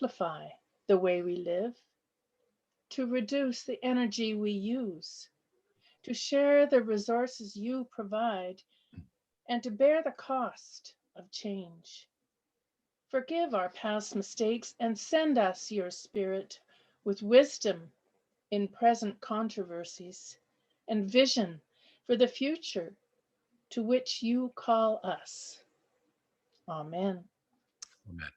Simplify the way we live, to reduce the energy we use, to share the resources you provide, and to bear the cost of change. Forgive our past mistakes and send us your spirit with wisdom in present controversies and vision for the future to which you call us. Amen. Amen.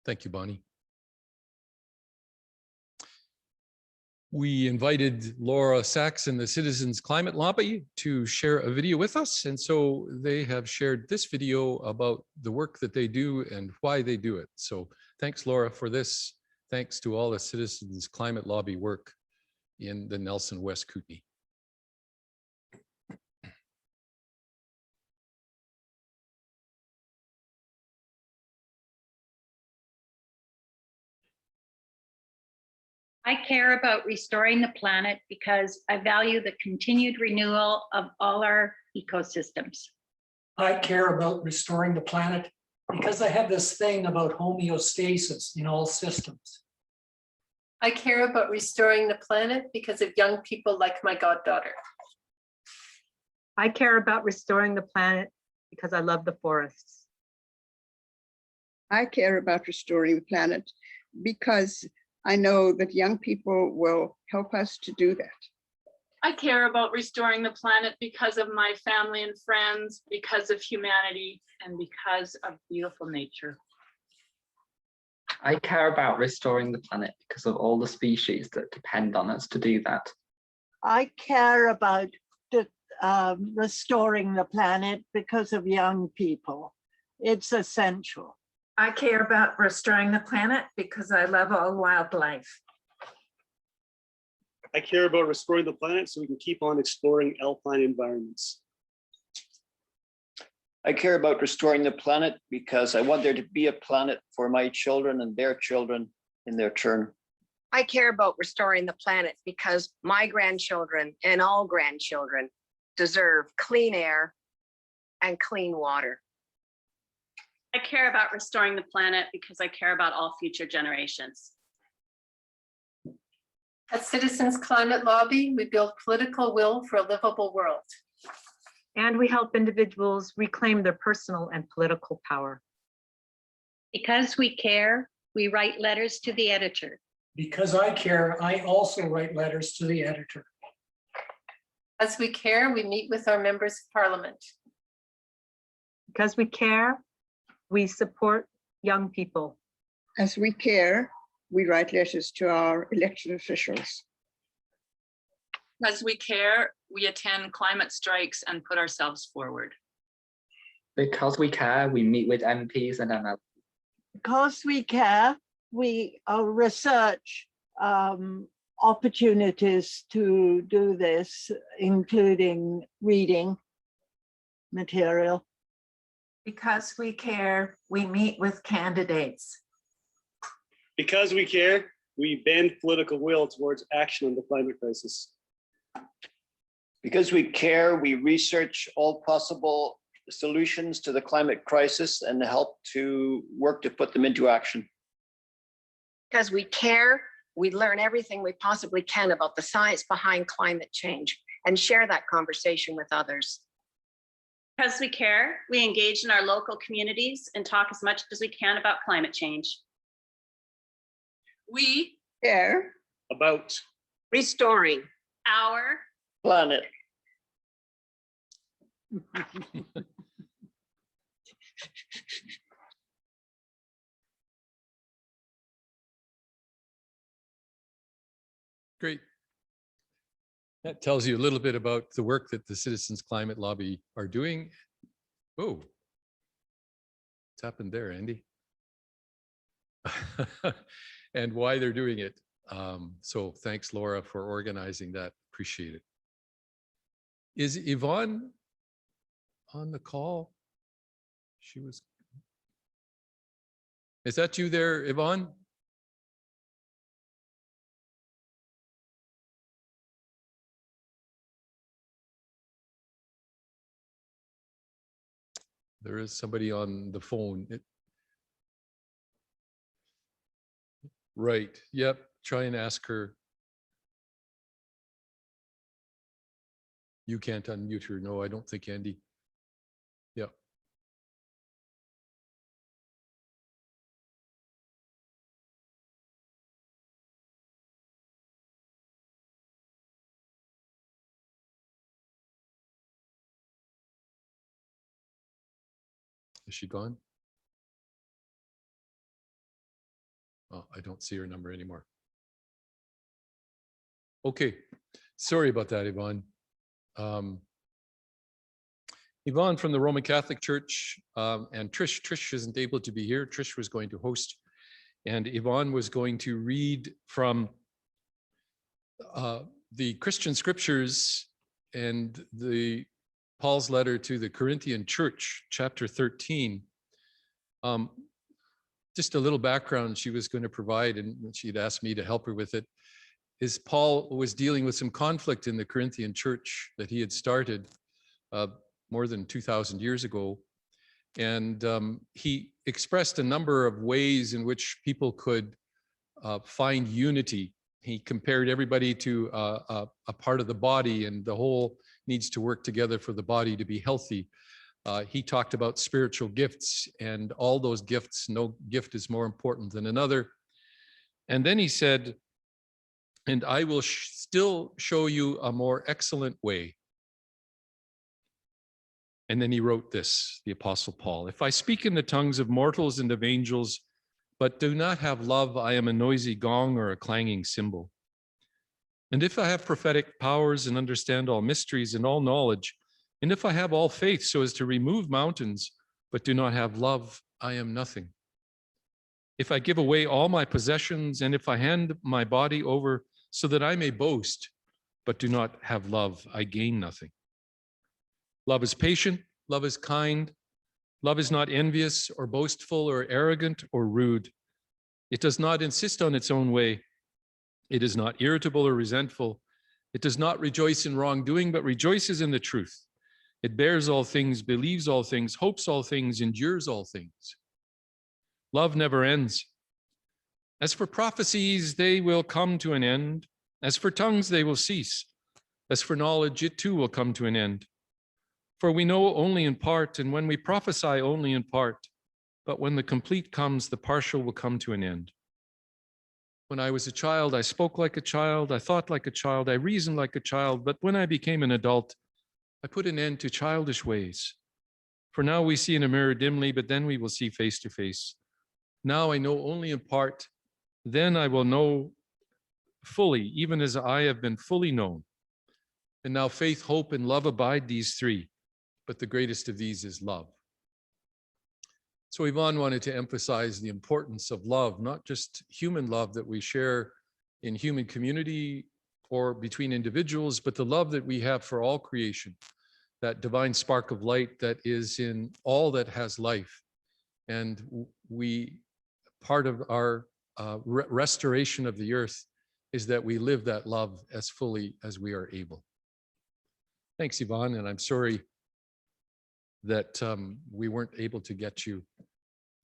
Thank you, Bonnie. We invited Laura Sachs and the Citizens Climate Lobby to share a video with us. And so they have shared this video about the work that they do and why they do it. So thanks, Laura, for this. Thanks to all the Citizens Climate Lobby work in the Nelson West Kootenay. I care about restoring the planet because I value the continued renewal of all our ecosystems. I care about restoring the planet because I have this thing about homeostasis in all systems. I care about restoring the planet because of young people like my goddaughter. I care about restoring the planet because I love the forests. I care about restoring the planet because I know that young people will help us to do that. I care about restoring the planet because of my family and friends, because of humanity, and because of beautiful nature. I care about restoring the planet because of all the species that depend on us to do that. I care about restoring the planet because of young people. It's essential. I care about restoring the planet because I love all wildlife. I care about restoring the planet so we can keep on exploring alpine environments. I care about restoring the planet because I want there to be a planet for my children and their children in their turn. I care about restoring the planet because my grandchildren and all grandchildren deserve clean air and clean water. I care about restoring the planet because I care about all future generations. At Citizens Climate Lobby, we build political will for a livable world. And we help individuals reclaim their personal and political power. Because we care, we write letters to the editor. Because I care, I also write letters to the editor. As we care, we meet with our members of parliament. Because we care, we support young people. As we care, we write letters to our elected officials. As we care, we attend climate strikes and put ourselves forward. Because we care, we meet with MPs and MLAs. Because we care, we research opportunities to do this, including reading material. Because we care, we meet with candidates. Because we care, we bend political will towards action on the climate crisis. Because we care, we research all possible solutions to the climate crisis and help to work to put them into action. Because we care, we learn everything we possibly can about the science behind climate change and share that conversation with others. Because we care, we engage in our local communities and talk as much as we can about climate change. We care about restoring our planet. Great. That tells you a little bit about the work that the Citizens Climate Lobby are doing. Oh, what's happened there, Andy? And why they're doing it. So thanks, Laura, for organizing that. Appreciate it. Is Yvonne on the call? She was. Is that you there, Yvonne? There is somebody on the phone. Right. Yep. Try and ask her. You can't unmute her. No, I don't think, Andy. Yep. Is she gone? Oh, I don't see her number anymore. Okay. Sorry about that, Yvonne. Yvonne from the Roman Catholic Church, and Trish isn't able to be here. Trish was going to host, and Yvonne was going to read from the Christian scriptures and the Paul's letter to the Corinthian church, chapter 13. Just a little background she was going to provide, and she'd asked me to help her with it, is Paul was dealing with some conflict in the Corinthian church that he had started more than 2,000 years ago. And he expressed a number of ways in which people could find unity. He compared everybody to a part of the body, and the whole needs to work together for the body to be healthy. He talked about spiritual gifts, and all those gifts, no gift is more important than another. And then he said, and I will still show you a more excellent way. And then he wrote this, the Apostle Paul: if I speak in the tongues of mortals and of angels, but do not have love, I am a noisy gong or a clanging cymbal. And if I have prophetic powers and understand all mysteries and all knowledge, and if I have all faith so as to remove mountains, but do not have love, I am nothing. If I give away all my possessions, and if I hand my body over so that I may boast, but do not have love, I gain nothing. Love is patient, love is kind, love is not envious or boastful or arrogant or rude. It does not insist on its own way. It is not irritable or resentful. It does not rejoice in wrongdoing, but rejoices in the truth. It bears all things, believes all things, hopes all things, endures all things. Love never ends. As for prophecies, they will come to an end. As for tongues, they will cease. As for knowledge, it too will come to an end. For we know only in part, and when we prophesy only in part, but when the complete comes, the partial will come to an end. When I was a child, I spoke like a child, I thought like a child, I reasoned like a child, but when I became an adult, I put an end to childish ways. For now we see in a mirror dimly, but then we will see face to face. Now I know only in part, then I will know fully, even as I have been fully known. And now faith, hope, and love abide, these three, but the greatest of these is love. So Yvonne wanted to emphasize the importance of love, not just human love that we share in human community or between individuals, but the love that we have for all creation, that divine spark of light that is in all that has life. And part of our restoration of the earth is that we live that love as fully as we are able. Thanks, Yvonne, and I'm sorry that we weren't able to get you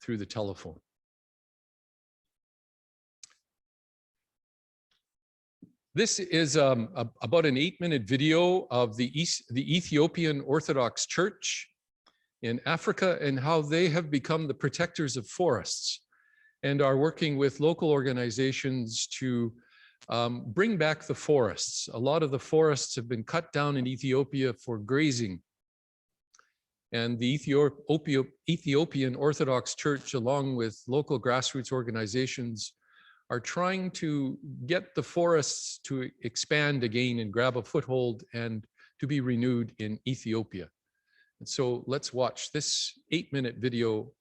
through the telephone. This is about an 8-minute video of the Ethiopian Orthodox Church in Africa and how they have become the protectors of forests and are working with local organizations to bring back the forests. A lot of the forests have been cut down in Ethiopia for grazing. And the Ethiopian Orthodox Church, along with local grassroots organizations, are trying to get the forests to expand again and grab a foothold and to be renewed in Ethiopia. And so let's watch this 8-minute video.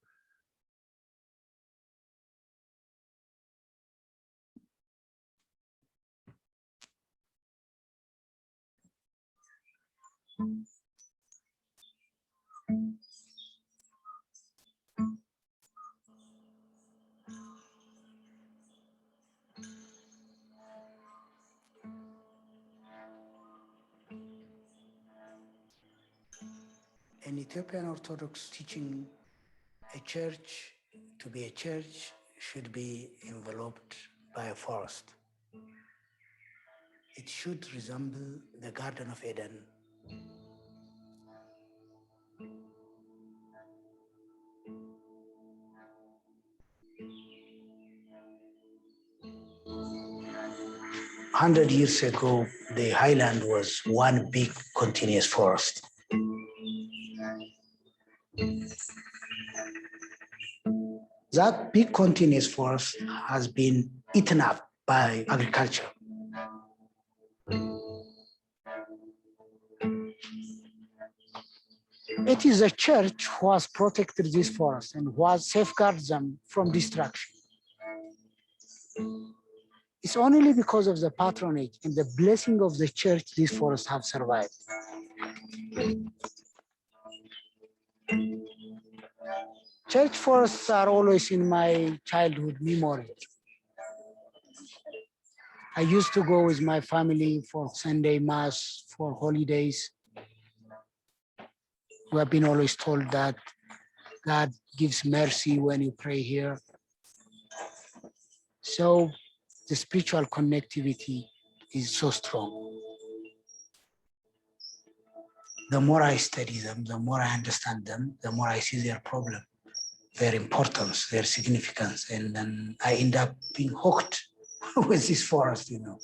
In Ethiopian Orthodox teaching, a church, to be a church, should be enveloped by a forest. It should resemble the Garden of Eden. A 100 years ago, the highland was one big continuous forest. That big continuous forest has been eaten up by agriculture. It is the church who has protected this forest and who has safeguarded them from destruction. It's only because of the patronage and the blessing of the church these forests have survived. Church forests are always in my childhood memory. I used to go with my family for Sunday Mass, for holidays. We have been always told that God gives mercy when you pray here. So the spiritual connectivity is so strong. The more I study them, the more I understand them, the more I see their problem, their importance, their significance, and then I end up being hooked with this forest, you know.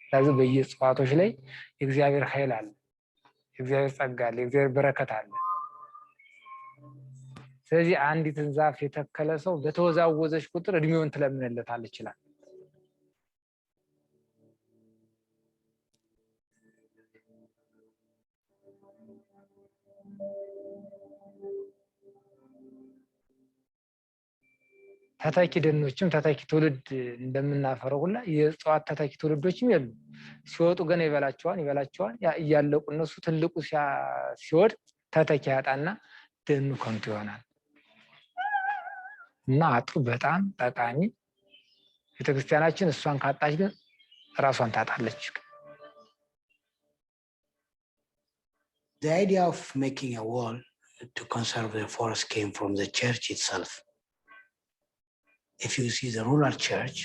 ስለዚህ በየእጽዋቶች ላይ የእግዚአብሔር ኃይል አለ፣ የእግዚአብሔር ጸጋ አለ፣ የእግዚአብሔር በረከት አለ። ስለዚህ አንዲትን ዛፍ የተከለ ሰው በተወዛወዘች ቁጥር እድሜውን ትለምንለታለች ይችላል። ተተኪ ደኖችም ተተኪ ትውልድ እንደምናፈረው ሁላ የእጽዋት ተተኪ ትውልዶችም የሉ። ሲወጡ ገና ይበላቸዋል እያለቁ እነሱ ትልቁ ሲወድቅ ተተኪ ያጣና ደኑ ከንቱ ይሆናል። እና አጥሩ በጣም ጠቃሚ፣ ቤተክርስቲያናችን እሷን ካጣች ግን ራሷን ታጣለች። The idea of making a wall to conserve the forest came from the church itself. If you see the rural church,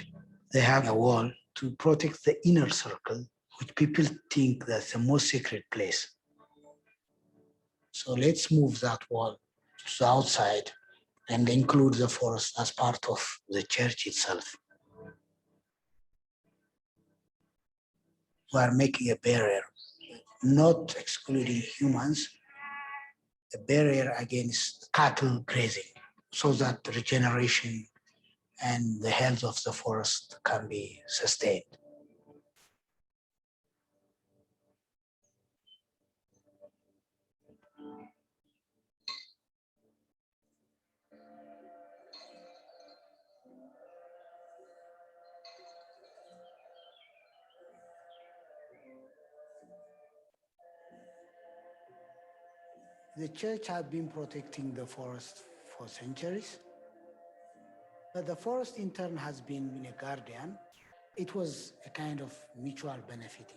they have a wall to protect the inner circle, which people think that's the most sacred place. So let's move that wall to the outside and include the forest as part of the church itself. We are making a barrier, not excluding humans, a barrier against cattle grazing, so that regeneration and the health of the forest can be sustained. The church has been protecting the forest for centuries, but the forest in turn has been a guardian. It was a kind of mutual benefiting.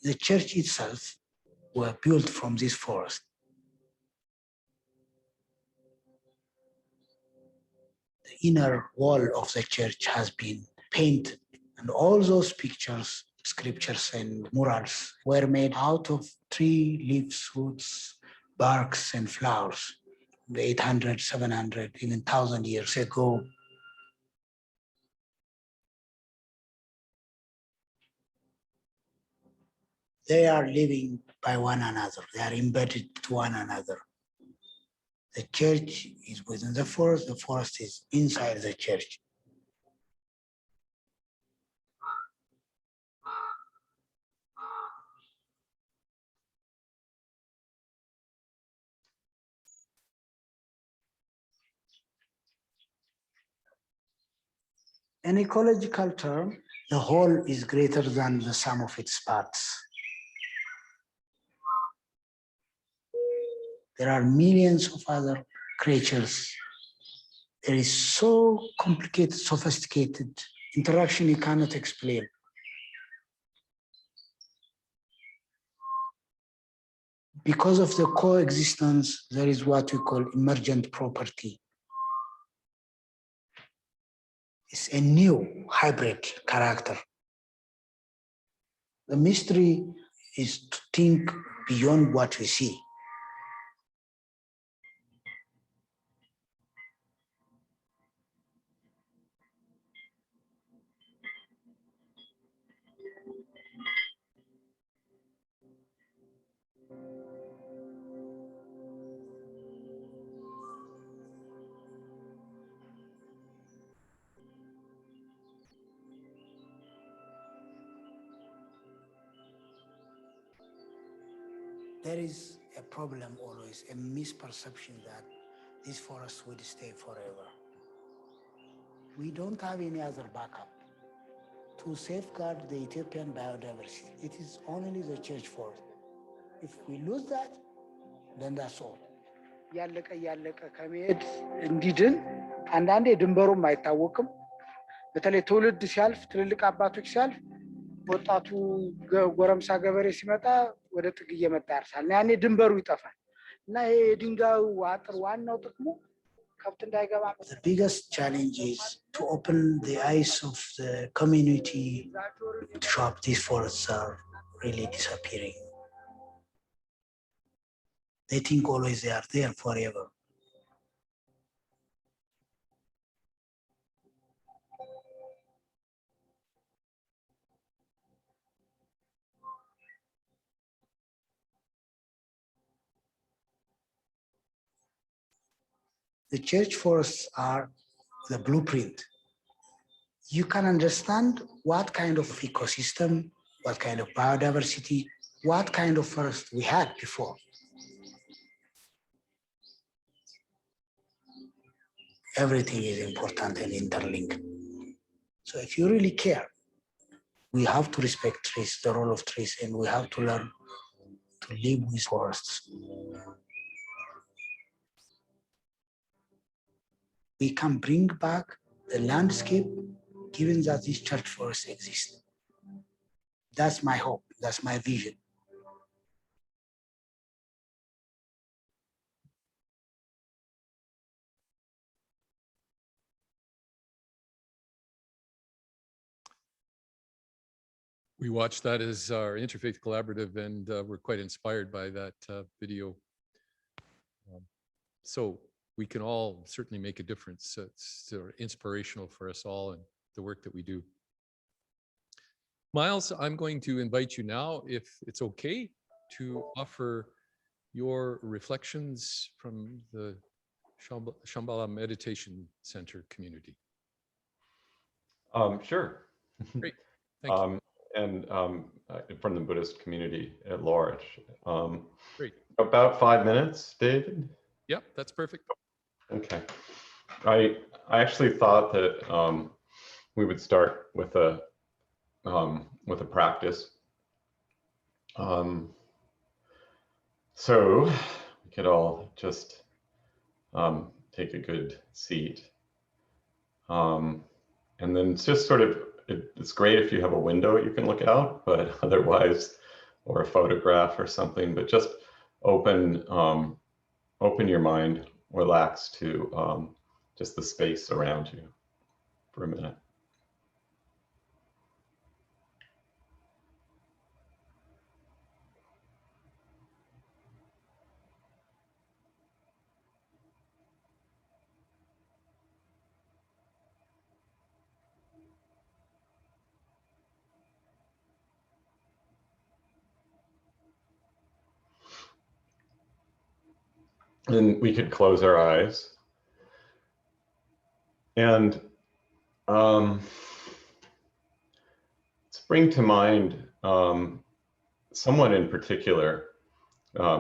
The church itself were built from this forest. The inner wall of the church has been painted, and all those pictures, scriptures and murals were made out of tree leaves, roots, barks and flowers. 800, 700, even 1,000 years ago. They are living by one another. They are embedded to one another. The church is within the forest is inside the church. In ecological term, the whole is greater than the sum of its parts. There are millions of other creatures. There is so complicated, sophisticated interaction you cannot explain. Because of the coexistence, there is what we call emergent property. It's a new hybrid character. The mystery is to think beyond what we see. There is a problem always, a misperception that this forest would stay forever. We don't have any other backup to safeguard the Ethiopian biodiversity. It is only the church forest. If we lose that, then that's all. ያለቀ ያለቀ ከመሄድ እንዲድን አንዳንዴ ድንበሩም አይታወቅም። በተለይ ትውልድ ሲያልፍ ትልልቅ አባቶች ሲያልፍ ወጣቱ ጎረምሳ ገበሬ ሲመጣ ወደ ጥግ እየመጣ ያርሳል። ያኔ ድንበሩ ይጠፋል እና ይሄ የድንጋዩ አጥር ዋናው ጥቅሙ ከብት እንዳይገባ። The biggest challenge is to open the eyes of the community to show up these forests are really disappearing. They think always they are there forever. The church forests are the blueprint. You can understand what kind of ecosystem, what kind of biodiversity, what kind of forest we had before. Everything is important and interlinked. So if you really care, we have to respect trees, the role of trees, and we have to learn to live with forests. We can bring back the landscape given that these church forests exist. That's my hope, that's my vision. We watched that as our Interfaith Collaborative, and we're quite inspired by that video. So we can all certainly make a difference. It's sort of inspirational for us all and the work that we do. Miles, I'm going to invite you now, if it's okay, to offer your reflections from the Shambhala Meditation Center community. Sure. Great, thank you. And from the Buddhist community at large. Great. About 5 minutes, David? Yep, that's perfect. Okay. I actually thought that we would start with a practice. So we could all just take a good seat. And then it's just sort of, it's great if you have a window you can look out, but otherwise, or a photograph or something, but just open your mind, relax to just the space around you for a minute. And we could close our eyes. And let's bring to mind someone in particular.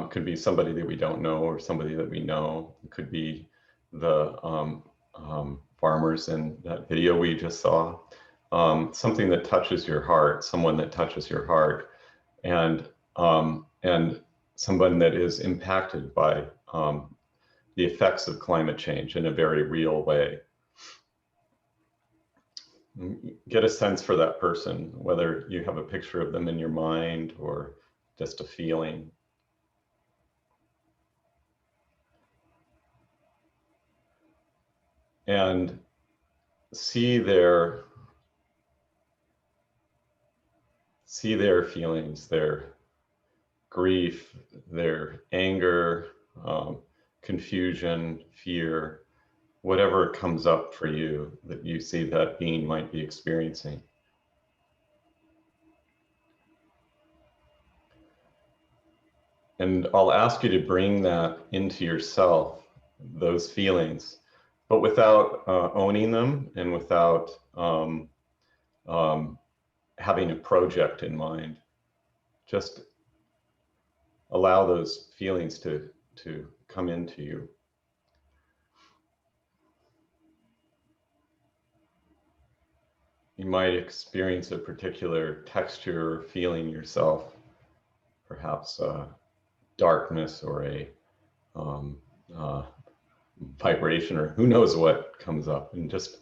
Could be somebody that we don't know or somebody that we know. It could be the farmers in that video we just saw. Something that touches your heart, someone that touches your heart, and someone that is impacted by the effects of climate change in a very real way. Get a sense for that person, whether you have a picture of them in your mind or just a feeling. And see their feelings, their grief, their anger, confusion, fear, whatever comes up for you that you see that being might be experiencing. And I'll ask you to bring that into yourself, those feelings, but without owning them and without having a project in mind. Just allow those feelings to come into you. You might experience a particular texture or feeling yourself, perhaps darkness or a vibration, or who knows what comes up, and just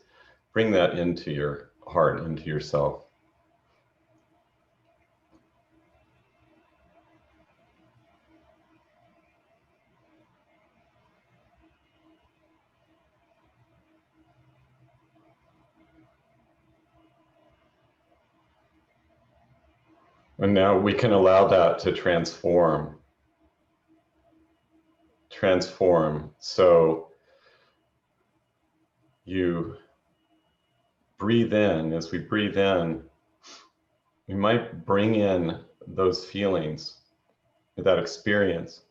bring that into your heart, into yourself. And now we can allow that to transform. So you breathe in. As we breathe in, we might bring in those feelings, that experience.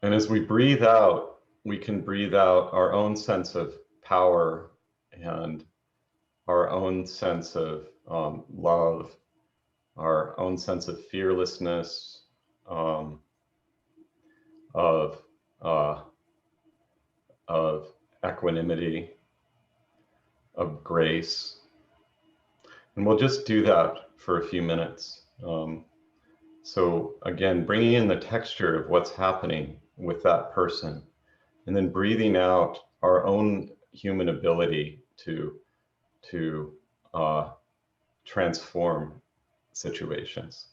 And as we breathe out, we can breathe out our own sense of power and our own sense of love, our own sense of fearlessness, of equanimity, of grace. And we'll just do that for a few minutes. So again, bringing in the texture of what's happening with that person, and then breathing out our own human ability to transform situations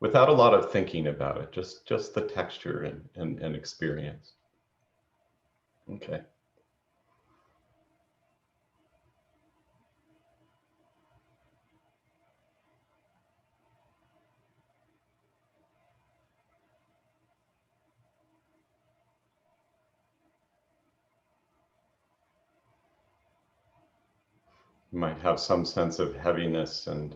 without a lot of thinking about it, just the texture and experience. Okay. You might have some sense of heaviness and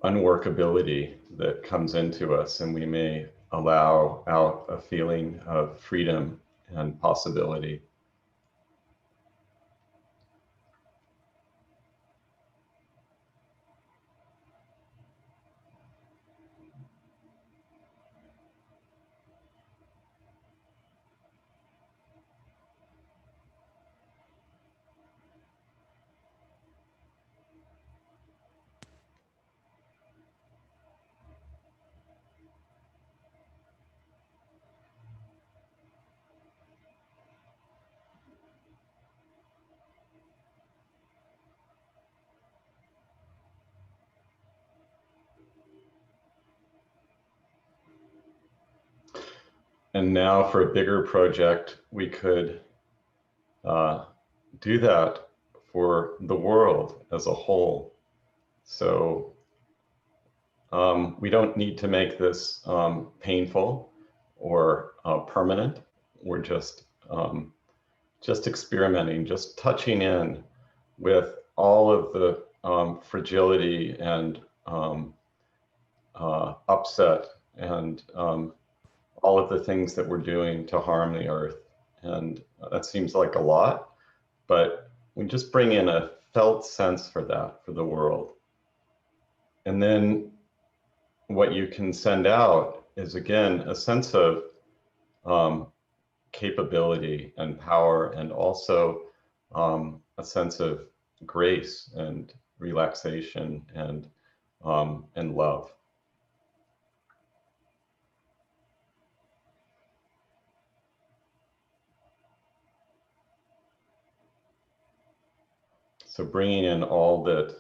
unworkability that comes into us, and we may allow out a feeling of freedom and possibility. And now for a bigger project, we could do that for the world as a whole. So we don't need to make this painful or permanent. We're just experimenting, just touching in with all of the fragility and upset and all the things that we're doing to harm the earth. And that seems like a lot, but we just bring in a felt sense for that, for the world. And then what you can send out is, again, a sense of capability and power, and also a sense of grace and relaxation and love. So bringing in all that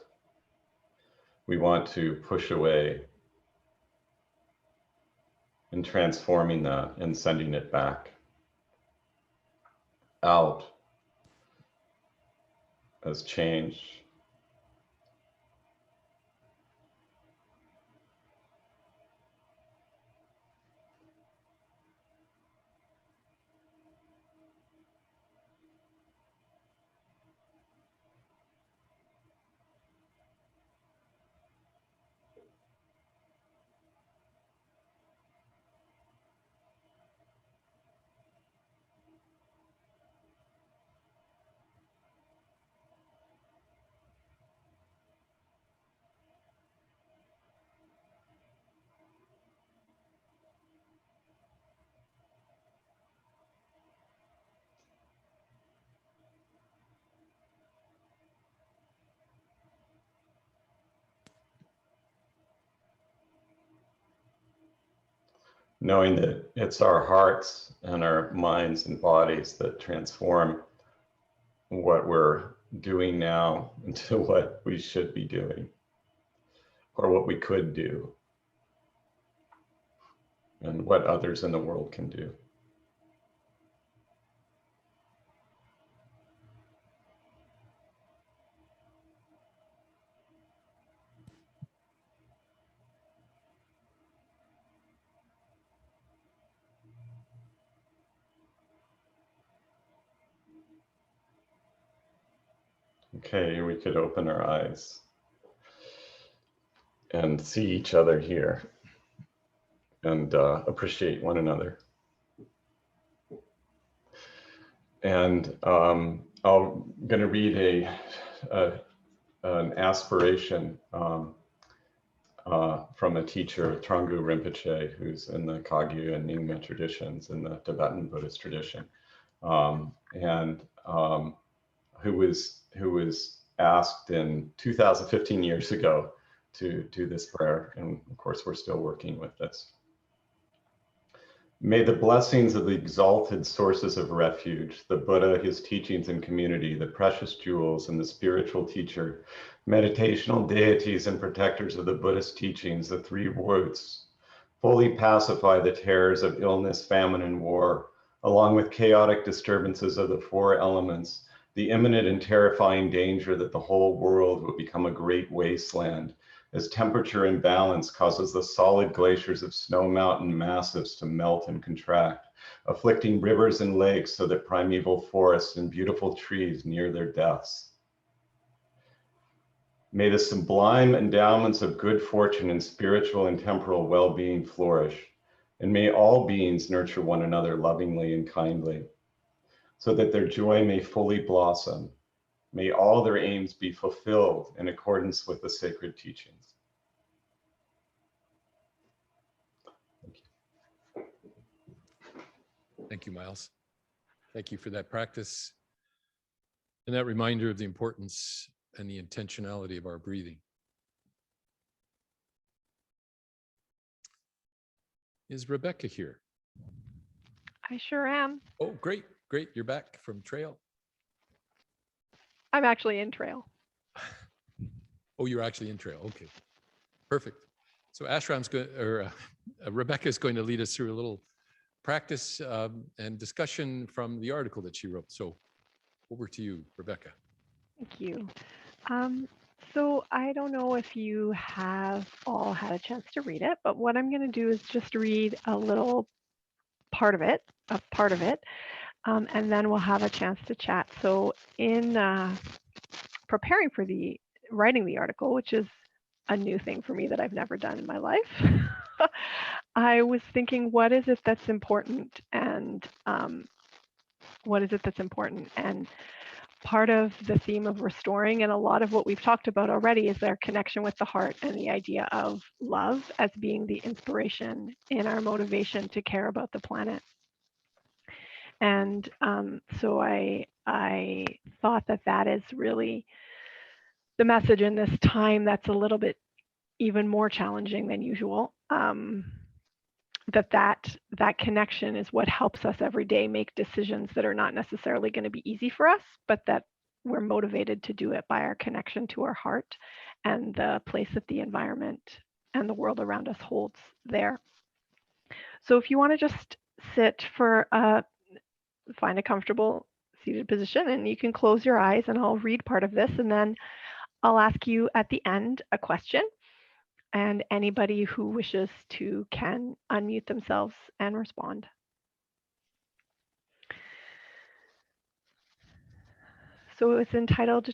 we want to push away and transforming that and sending it back out as change. Knowing that it's our hearts and our minds and bodies that transform what we're doing now into what we should be doing, or what we could do, and what others in the world can do. Okay, we could open our eyes and see each other here and appreciate one another. And I'm going to read an aspiration from a teacher, Trangu Rinpoche, who's in the Kagyu and Nyingma traditions in the Tibetan Buddhist tradition, and who was asked in 2015 years ago to do this prayer. And of course, we're still working with this. May the blessings of the exalted sources of refuge, the Buddha, his teachings and community, the precious jewels and the spiritual teacher, meditational deities and protectors of the Buddhist teachings, the three roots, fully pacify the terrors of illness, famine, and war, along with chaotic disturbances of the four elements, the imminent and terrifying danger that the whole world will become a great wasteland, as temperature imbalance causes the solid glaciers of snow mountain massifs to melt and contract, afflicting rivers and lakes so that primeval forests and beautiful trees near their deaths. May the sublime endowments of good fortune and spiritual and temporal well-being flourish, and may all beings nurture one another lovingly and kindly, so that their joy may fully blossom. May all their aims be fulfilled in accordance with the sacred teachings. Thank you, Miles. Thank you for that practice and that reminder of the importance and the intentionality of our breathing. Is Rebecca here? I sure am. Oh, great, great. You're back from trail. I'm actually in trail. Oh, you're actually in trail. Okay, perfect. So Ashram's going, or Rebecca is going to lead us through a little practice and discussion from the article that she wrote. So over to you, Rebecca. Thank you. So I don't know if you have all had a chance to read it, but what I'm going to do is just read a little part of it, and then we'll have a chance to chat. So in preparing for writing the article, which is a new thing for me that I've never done in my life, I was thinking, what is it that's important, and what is it that's important? And part of the theme of restoring, and a lot of what we've talked about already, is their connection with the heart and the idea of love as being the inspiration in our motivation to care about the planet. And so I thought that that is really the message in this time that's a little bit even more challenging than usual. That connection is what helps us every day make decisions that are not necessarily going to be easy for us, but that we're motivated to do it by our connection to our heart and the place that the environment and the world around us holds there. So if you want to just sit for find a comfortable seated position, and you can close your eyes, and I'll read part of this, and then I'll ask you at the end a question, and anybody who wishes to can unmute themselves and respond. So it's entitled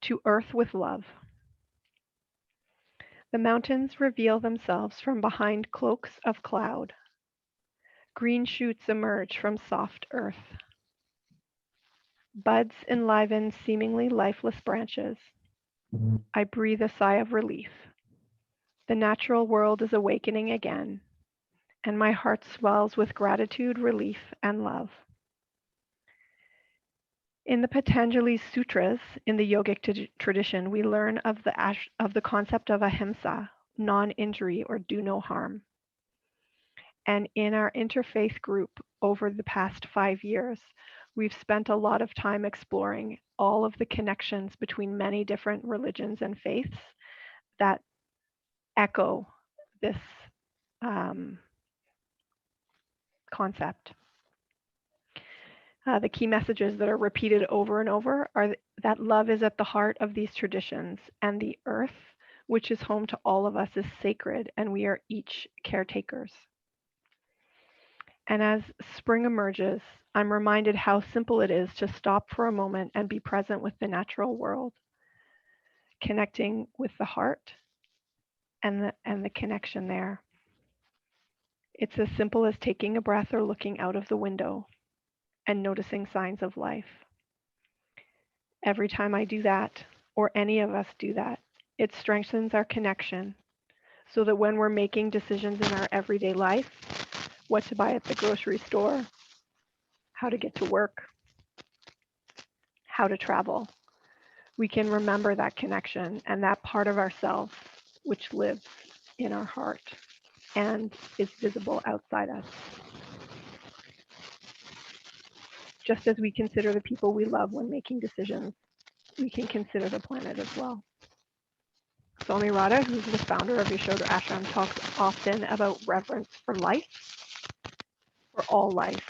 To Earth with Love. The mountains reveal themselves from behind cloaks of cloud. Green shoots emerge from soft earth. Buds enliven seemingly lifeless branches. I breathe a sigh of relief. The natural world is awakening again, and my heart swells with gratitude, relief, and love. In the Patanjali Sutras, in the yogic tradition, we learn of the concept of ahimsa, non-injury or do no harm. And in our interfaith group over the past 5 years, we've spent a lot of time exploring all of the connections between many different religions and faiths that echo this concept. The key messages that are repeated over and over are that love is at the heart of these traditions, and the earth, which is home to all of us, is sacred, and we are each caretakers. And as spring emerges, I'm reminded how simple it is to stop for a moment and be present with the natural world, connecting with the heart and the connection there. It's as simple as taking a breath or looking out of the window and noticing signs of life. Every time I do that, or any of us do that, it strengthens our connection so that when we're making decisions in our everyday life, what to buy at the grocery store, how to get to work, how to travel, we can remember that connection and that part of ourselves which lives in our heart and is visible outside us. Just as we consider the people we love when making decisions, we can consider the planet as well. Swami Radha, who's the founder of Yashoda Ashram, talks often about reverence for life, for all life.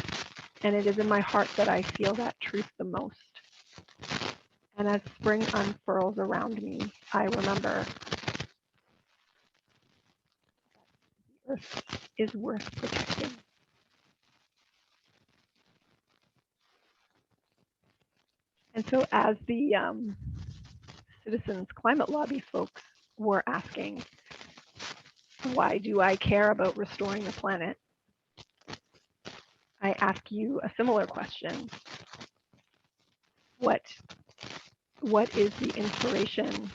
And it is in my heart that I feel that truth the most. And as spring unfurls around me, I remember the earth is worth protecting. And so as the Citizens Climate Lobby folks were asking, why do I care about restoring the planet? I ask you a similar question. What is the inspiration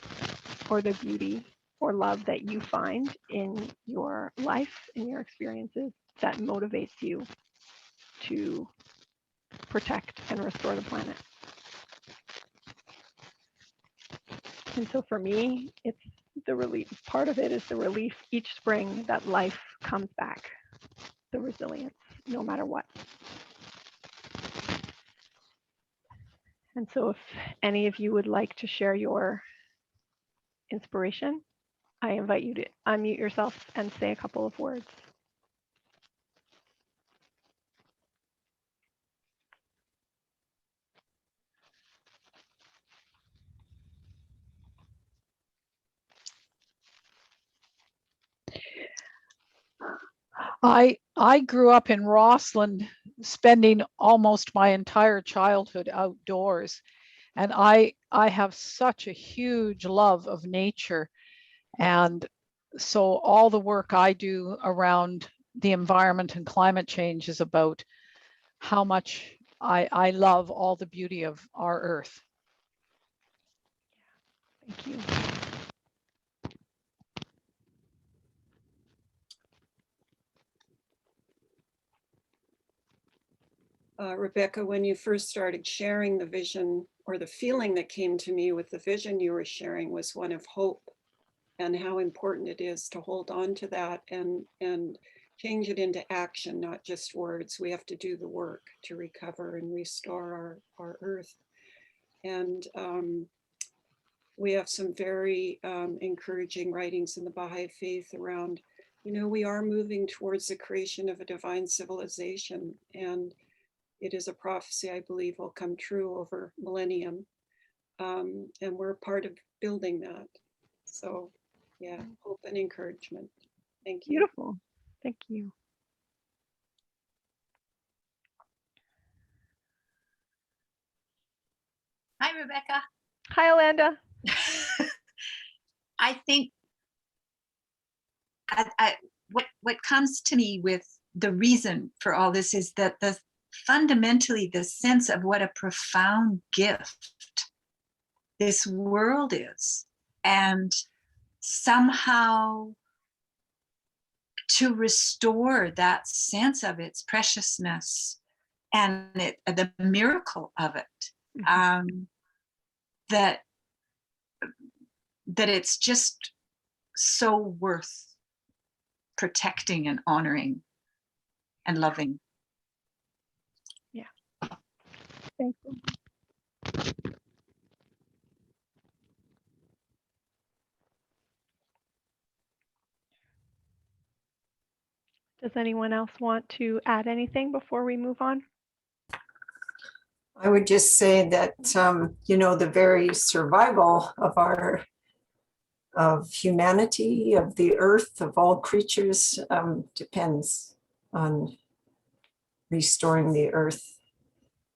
or the beauty or love that you find in your life, in your experiences, that motivates you to protect and restore the planet? And so for me, it's the relief. Part of it is the relief each spring that life comes back, the resilience, no matter what. And so if any of you would like to share your inspiration, I invite you to unmute yourself and say a couple of words. I grew up in Rossland, spending almost my entire childhood outdoors. And I have such a huge love of nature. And so all the work I do around the environment and climate change is about how much I love all the beauty of our earth. Thank you. Rebecca, when you first started sharing the vision, or the feeling that came to me with the vision you were sharing, was one of hope, and how important it is to hold on to that and change it into action, not just words. We have to do the work to recover and restore our earth. And we have some very encouraging writings in the Baha'i faith around, you know, we are moving towards the creation of a divine civilization, and it is a prophecy I believe will come true over millennium. And we're part of building that. So yeah, hope and encouragement. Thank you. Beautiful. Thank you. Hi, Rebecca. Hi, Alanda. I think what comes to me with the reason for all this is that fundamentally the sense of what a profound gift this world is, and somehow to restore that sense of its preciousness and the miracle of it, that it's just so worth protecting and honoring and loving. Yeah. Thank you. Does anyone else want to add anything before we move on? I would just say that, you know, the very survival of humanity, of the earth, of all creatures, depends on restoring the earth.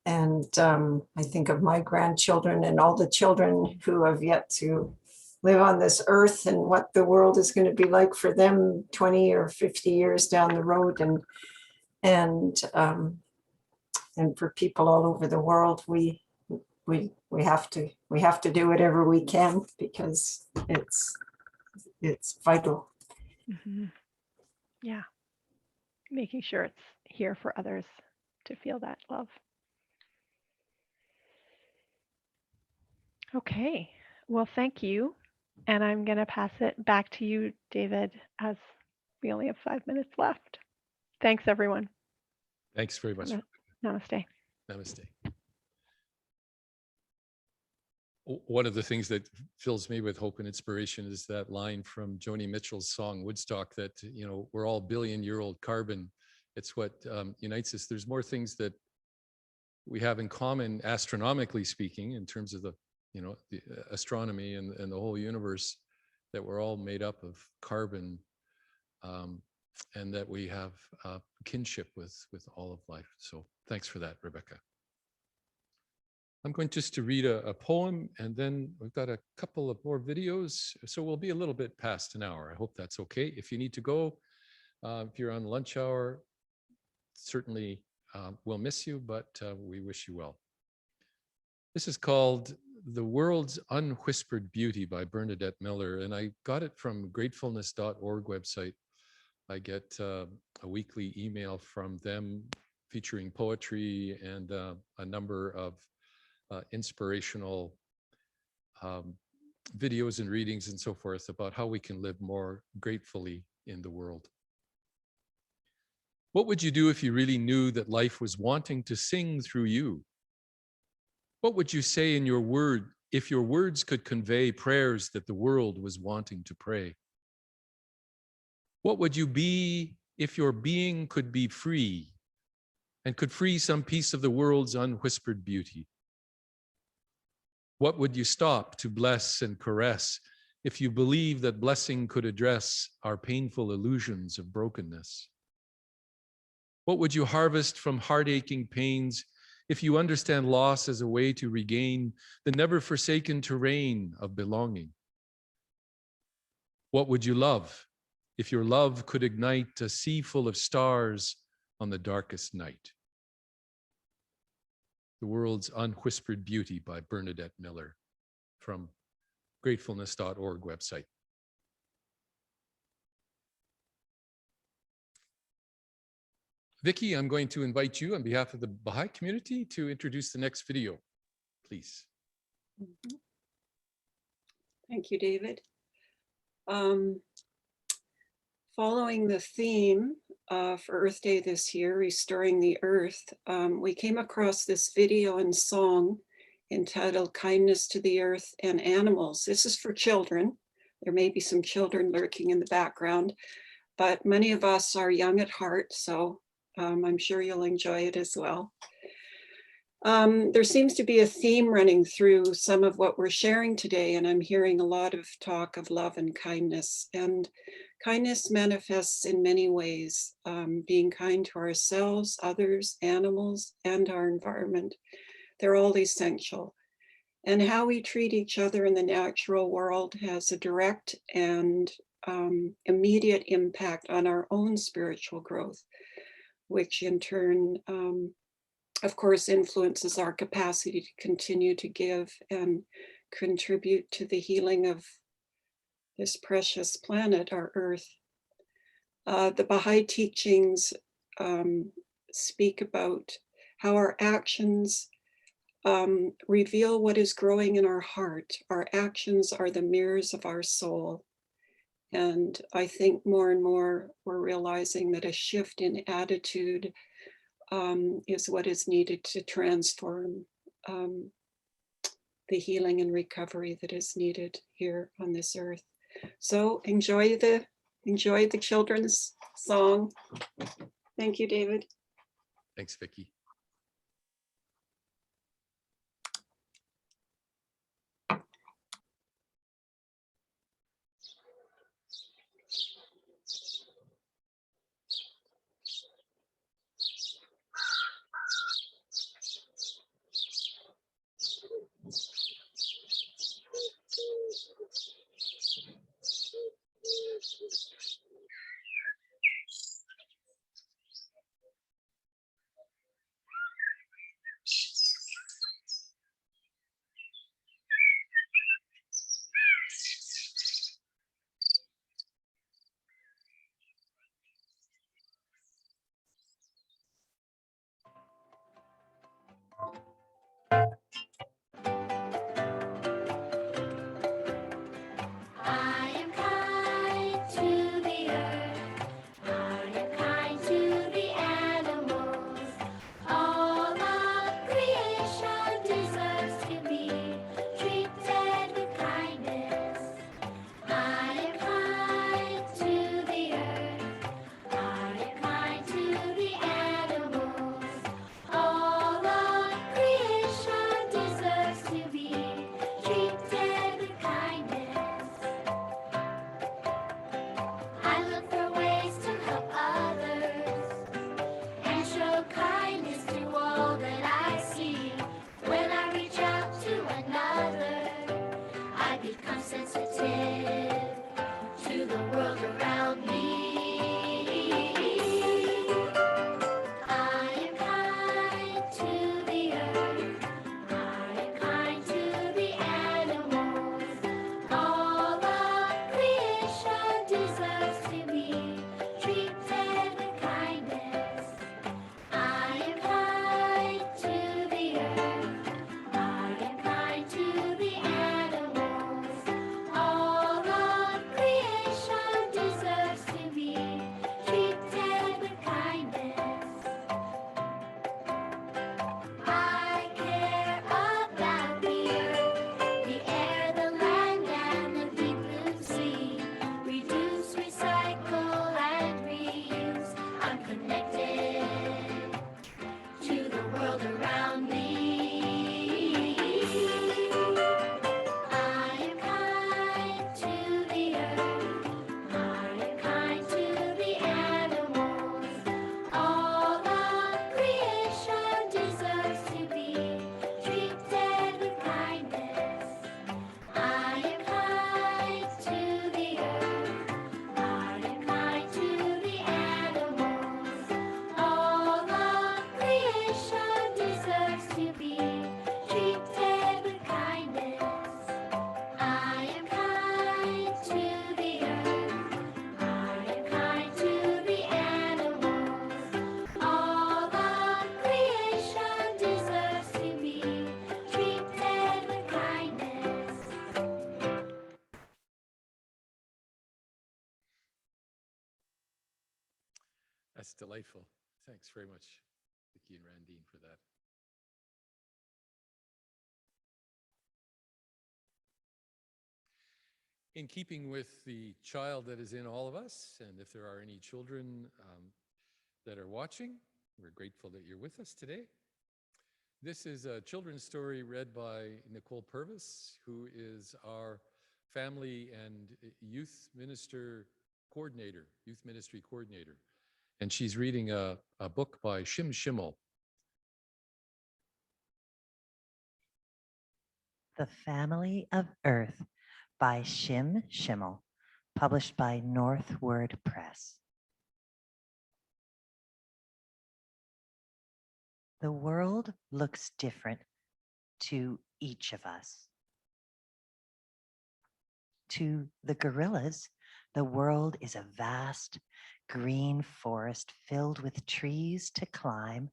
And I think of my grandchildren and all the children who have yet to live on this earth, and what the world is going to be like for them 20 or 50 years down the road. And for people all over the world, we have to do whatever we can, because it's vital. Mm-hmm. Yeah. Making sure it's here for others to feel that love. Okay. Well, thank you. And I'm going to pass it back to you, David, as we only have 5 minutes left. Thanks, everyone. Thanks very much. Namaste. Namaste. One of the things that fills me with hope and inspiration is that line from Joni Mitchell's song Woodstock, that, you know, we're all billion-year-old carbon. It's what unites us. There's more things that we have in common, astronomically speaking, in terms of the, you know, the astronomy and the whole universe, that we're all made up of carbon, and that we have kinship with all of life. So thanks for that, Rebecca. I'm going just to read a poem, and then we've got a couple of more videos. So we'll be a little bit past an hour. I hope that's okay. If you need to go, if you're on lunch hour, certainly we'll miss you, but we wish you well. This is called The World's Unwhispered Beauty by Bernadette Miller, and I got it from gratefulness.org website. I get a weekly email from them featuring poetry and a number of inspirational videos and readings and so forth about how we can live more gratefully in the world. What would you do if you really knew that life was wanting to sing through you? What would you say in your word if your words could convey prayers that the world was wanting to pray? What would you be if your being could be free and could free some piece of the world's unwhispered beauty? What would you stop to bless and caress if you believe that blessing could address our painful illusions of brokenness? What would you harvest from heart-aching pains if you understand loss as a way to regain the never-forsaken terrain of belonging? What would you love if your love could ignite a sea full of stars on the darkest night. The World's Unwhispered Beauty by Bernadette Miller from gratefulness.org website. Vicky, I'm going to invite you on behalf of the Baha'i community to introduce the next video, please. Thank you, David. Following the theme for Earth Day this year, Restoring the Earth, we came across this video and song entitled Kindness to the Earth and Animals. This is for children. There may be some children lurking in the background, but many of us are young at heart, so I'm sure you'll enjoy it as well. There seems to be a theme running through some of what we're sharing today, and I'm hearing a lot of talk of love and kindness. And kindness manifests in many ways, being kind to ourselves, others, animals, and our environment. They're all essential. And how we treat each other in the natural world has a direct and immediate impact on our own spiritual growth, which in turn, of course, influences our capacity to continue to give and contribute to the healing of this precious planet, our Earth. The Baha'i teachings speak about how our actions reveal what is growing in our heart. Our actions are the mirrors of our soul. And I think more and more we're realizing that a shift in attitude is what is needed to transform the healing and recovery that is needed here on this earth. So enjoy the children's song. Thank you, David. Thanks, Vicky. That's delightful. Thanks very much, Vicki and Randine, for that. In keeping with the child that is in all of us, and if there are any children that are watching, we're grateful that you're with us today. This is a children's story read by Nicole Purvis, who is our family and youth ministry coordinator. And she's reading a book by Shim Schimmel. The Family of Earth by Shim Schimmel, published by Northward Press. The world looks different to each of us. To the gorillas, the world is a vast green forest filled with trees to climb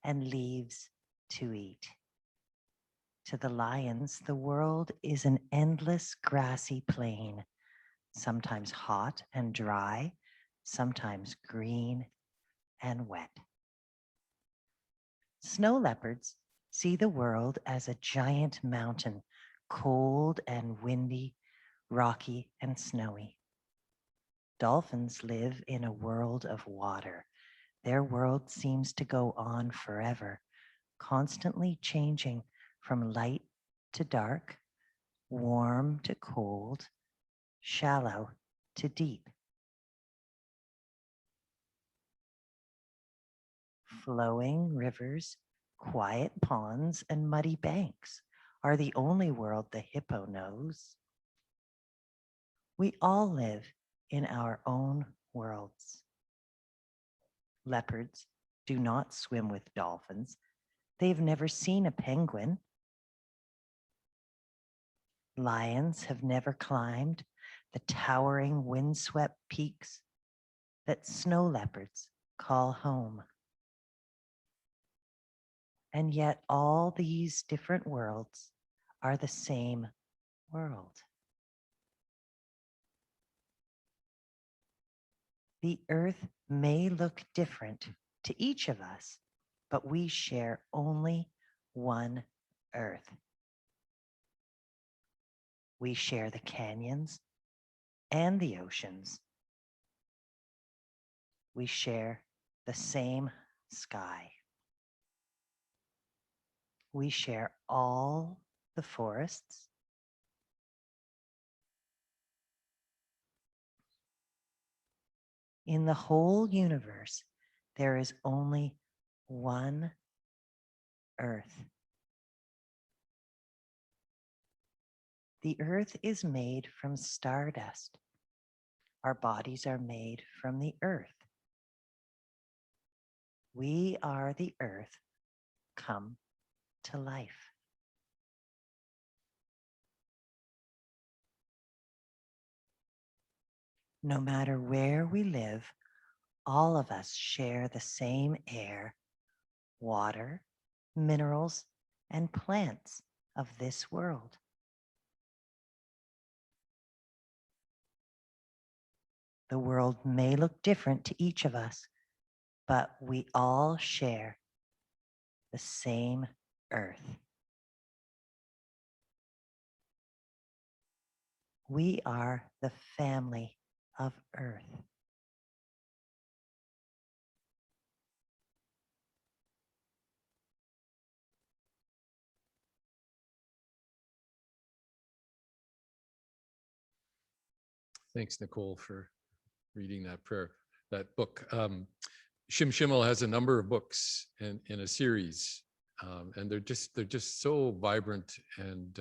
and leaves to eat. To the lions, the world is an endless grassy plain, sometimes hot and dry, sometimes green and wet. Snow leopards see the world as a giant mountain, cold and windy, rocky and snowy. Dolphins live in a world of water. Their world seems to go on forever, constantly changing from light to dark, warm to cold, shallow to deep. Flowing rivers, quiet ponds, and muddy banks are the only world the hippo knows. We all live in our own worlds. Leopards do not swim with dolphins. They've never seen a penguin. Lions have never climbed the towering windswept peaks that snow leopards call home. And yet all these different worlds are the same world. The earth may look different to each of us, but we share only one earth. We share the canyons and the oceans. We share the same sky. We share all the forests. In the whole universe, there is only one earth. The earth is made from stardust. Our bodies are made from the earth. We are the earth come to life. No matter where we live, all of us share the same air, water, minerals, and plants of this world. The world may look different to each of us, but we all share the same earth. We are the family of Earth. Thanks, Nicole, for reading that book. Shim Schimmel has a number of books in a series, and they're just so vibrant and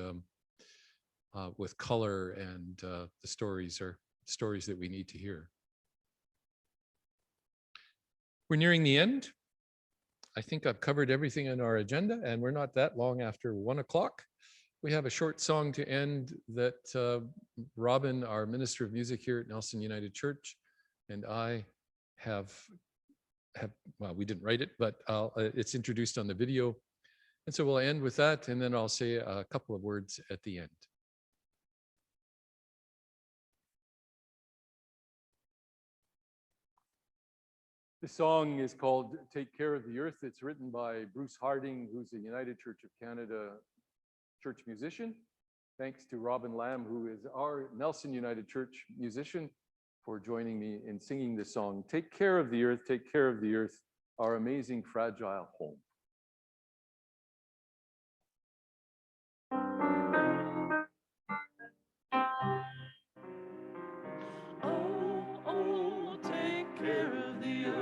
with color, and the stories are stories that we need to hear. We're nearing the end. I think I've covered everything on our agenda, and we're not that long after 1 o'clock. We have a short song to end that Robin, our Minister of Music here at Nelson United Church, and I have well, we didn't write it, but it's introduced on the video. And so we'll end with that, and then I'll say a couple of words at the end. The song is called Take Care of the Earth. It's written by Bruce Harding, who's a United Church of Canada church musician. Thanks to Robin Lamb, who is our Nelson United Church musician, for joining me in singing this song. Take care of the earth, take care of the earth, our amazing, fragile home. Oh, take care of the earth.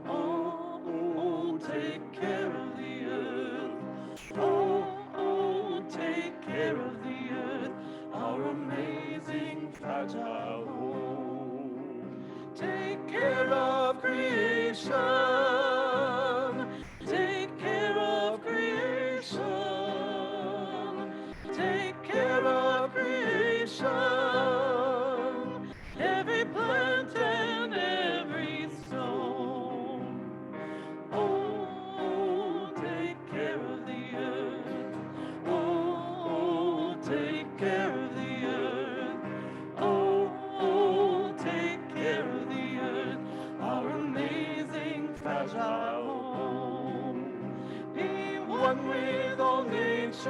Oh, take care of the earth. Oh, take care of the earth, our amazing fragile home. Take care of creation. Take care of creation. Take care of creation. Every plant and every stone. Oh, take care of the earth. Oh, take care of the earth. Oh, take care of the earth, our amazing fragile home. Be one with all nature.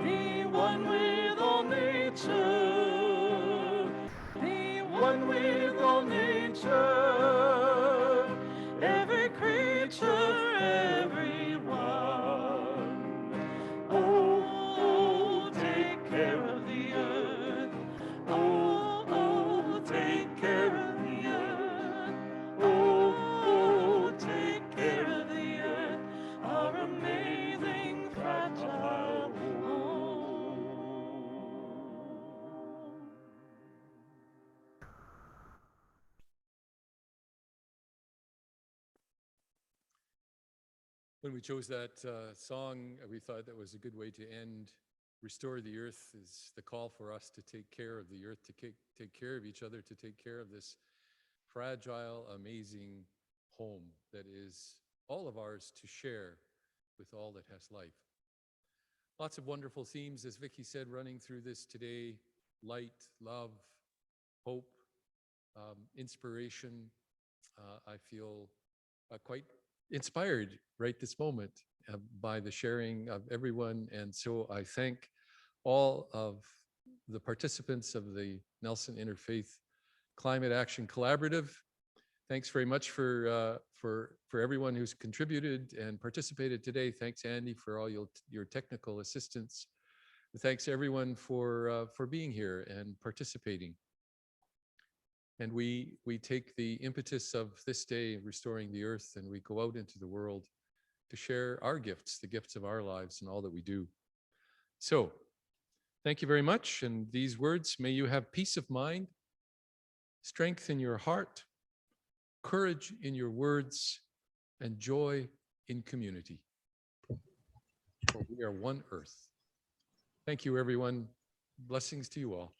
Be one with all nature. Be one with all nature. Every creature, everyone. Oh, take care of the earth. Oh, take care of the earth. Oh, take care of the earth, our amazing fragile home. When we chose that song, we thought that was a good way to end. Restore the Earth is the call for us to take care of the earth, to take care of each other, to take care of this fragile, amazing home that is all of ours to share with all that has life. Lots of wonderful themes, as Vicky said, running through this today: light, love, hope, inspiration. I feel quite inspired right this moment by the sharing of everyone. And so I thank all of the participants of the Nelson Interfaith Climate Action Collaborative. Thanks very much for everyone who's contributed and participated today. Thanks, Andy, for all your technical assistance. And thanks everyone for being here and participating. And we take the impetus of this day, restoring the earth, and we go out into the world to share our gifts, the gifts of our lives and all that we do. So thank you very much. And these words, may you have peace of mind, strength in your heart, courage in your words, and joy in community. For we are one earth. Thank you, everyone. Blessings to you all.